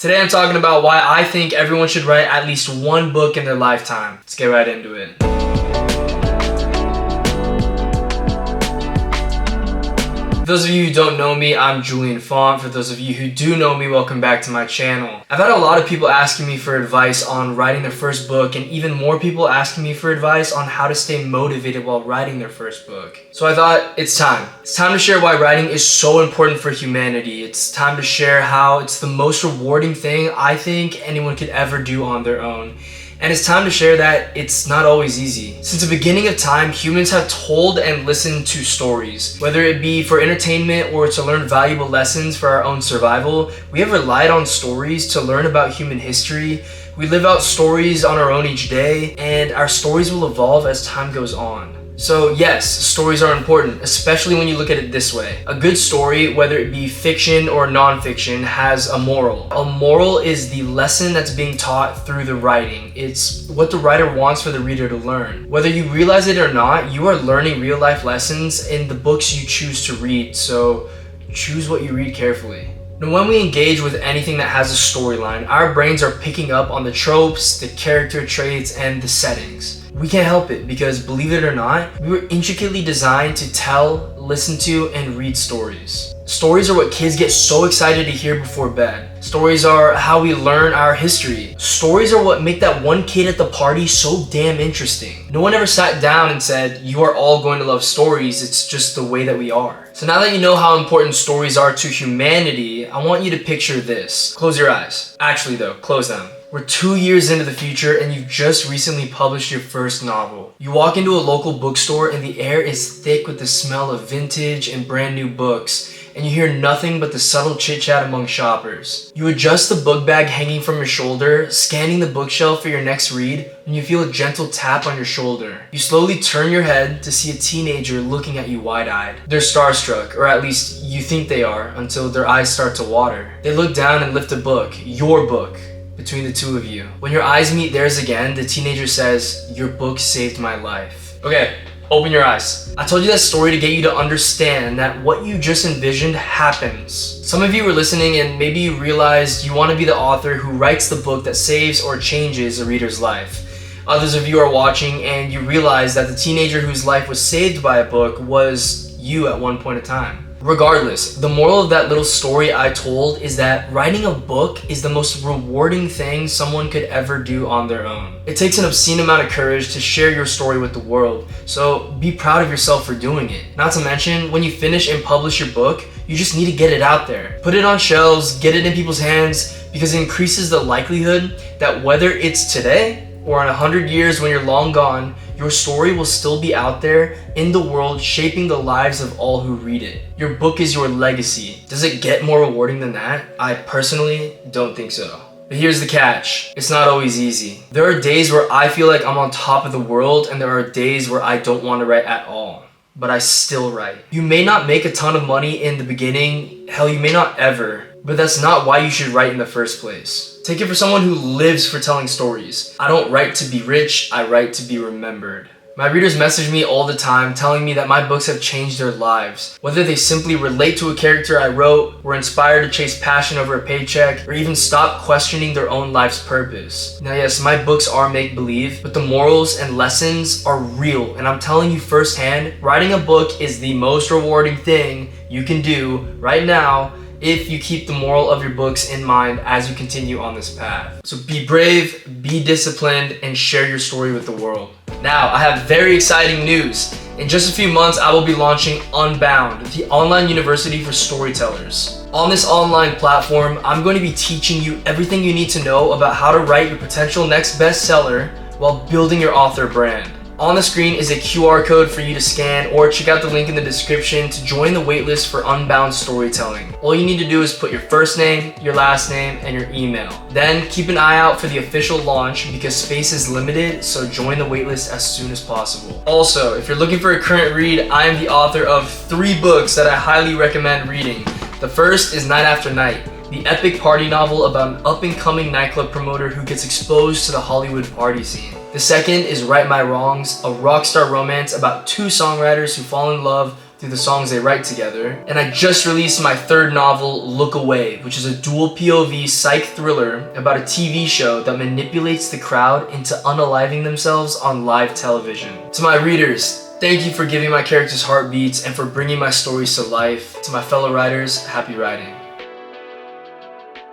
Today I'm talking about why I think everyone should write at least one book in their lifetime. Let's get right into it. For those of you who don't know me, I'm Julian. For those of you who do know me, welcome back to my channel. I've had a lot of people asking me for advice on writing their first book, and even more people asking me for advice on how to stay motivated while writing their first book. So I thought, it's time. It's time to share why writing is so important for humanity. It's time to share how it's the most rewarding thing I think anyone could ever do on their own. And it's time to share that it's not always easy. Since the beginning of time, humans have told and listened to stories. Whether it be for entertainment or to learn valuable lessons for our own survival, we have relied on stories to learn about human history. We live out stories on our own each day, and our stories will evolve as time goes on. So yes, stories are important, especially when you look at it this way. A good story, whether it be fiction or non-fiction, has a moral. A moral is the lesson that's being taught through the writing. It's what the writer wants for the reader to learn. Whether you realize it or not, you are learning real-life lessons in the books you choose to read, so choose what you read carefully. Now, when we engage with anything that has a storyline, our brains are picking up on the tropes, the character traits, and the settings. We can't help it because, believe it or not, we were intricately designed to tell, listen to, and read stories. Stories are what kids get so excited to hear before bed. Stories are how we learn our history. Stories are what make that one kid at the party so damn interesting. No one ever sat down and said, you are all going to love stories, it's just the way that we are. So now that you know how important stories are to humanity, I want you to picture this. Close your eyes. Actually though, close them. We're 2 years into the future and you've just recently published your first novel. You walk into a local bookstore and the air is thick with the smell of vintage and brand new books, and you hear nothing but the subtle chit-chat among shoppers. You adjust the book bag hanging from your shoulder, scanning the bookshelf for your next read, and you feel a gentle tap on your shoulder. You slowly turn your head to see a teenager looking at you wide-eyed. They're starstruck, or at least you think they are, until their eyes start to water. They look down and lift a book, your book, between the two of you. When your eyes meet theirs again, the teenager says, your book saved my life. Okay, open your eyes. I told you that story to get you to understand that what you just envisioned happens. Some of you were listening and maybe you realized you want to be the author who writes the book that saves or changes a reader's life. Others of you are watching and you realize that the teenager whose life was saved by a book was you at one point in time. Regardless, the moral of that little story I told is that writing a book is the most rewarding thing someone could ever do on their own. It takes an obscene amount of courage to share your story with the world, so be proud of yourself for doing it. Not to mention, when you finish and publish your book, you just need to get it out there. Put it on shelves, get it in people's hands, because it increases the likelihood that whether it's today or in 100 years when you're long gone, your story will still be out there in the world, shaping the lives of all who read it. Your book is your legacy. Does it get more rewarding than that? I personally don't think so. But here's the catch. It's not always easy. There are days where I feel like I'm on top of the world, and there are days where I don't want to write at all. But I still write. You may not make a ton of money in the beginning, hell, you may not ever, but that's not why you should write in the first place. Take it for someone who lives for telling stories. I don't write to be rich, I write to be remembered. My readers message me all the time telling me that my books have changed their lives. Whether they simply relate to a character I wrote, were inspired to chase passion over a paycheck, or even stop questioning their own life's purpose. Now yes, my books are make-believe, but the morals and lessons are real, and I'm telling you firsthand, writing a book is the most rewarding thing you can do right now if you keep the moral of your books in mind as you continue on this path. So be brave, be disciplined, and share your story with the world. Now, I have very exciting news. In just a few months, I will be launching Unbound, the online university for storytellers. On this online platform, I'm going to be teaching you everything you need to know about how to write your potential next bestseller while building your author brand. On the screen is a QR code for you to scan, or check out the link in the description to join the waitlist for Unbound Storytelling. All you need to do is put your first name, your last name, and your email. Then keep an eye out for the official launch because space is limited, so join the waitlist as soon as possible. Also, if you're looking for a current read, I am the author of 3 books that I highly recommend reading. The first is Night After Night, the epic party novel about an up-and-coming nightclub promoter who gets exposed to the Hollywood party scene. The second is Right My Wrongs, a rock star romance about 2 songwriters who fall in love through through the songs they write together. And I just released my third novel, Look Away, which is a dual POV psych thriller about a TV show that manipulates the crowd into unaliving themselves on live television. To my readers, thank you for giving my characters heartbeats and for bringing my stories to life. To my fellow writers, happy writing.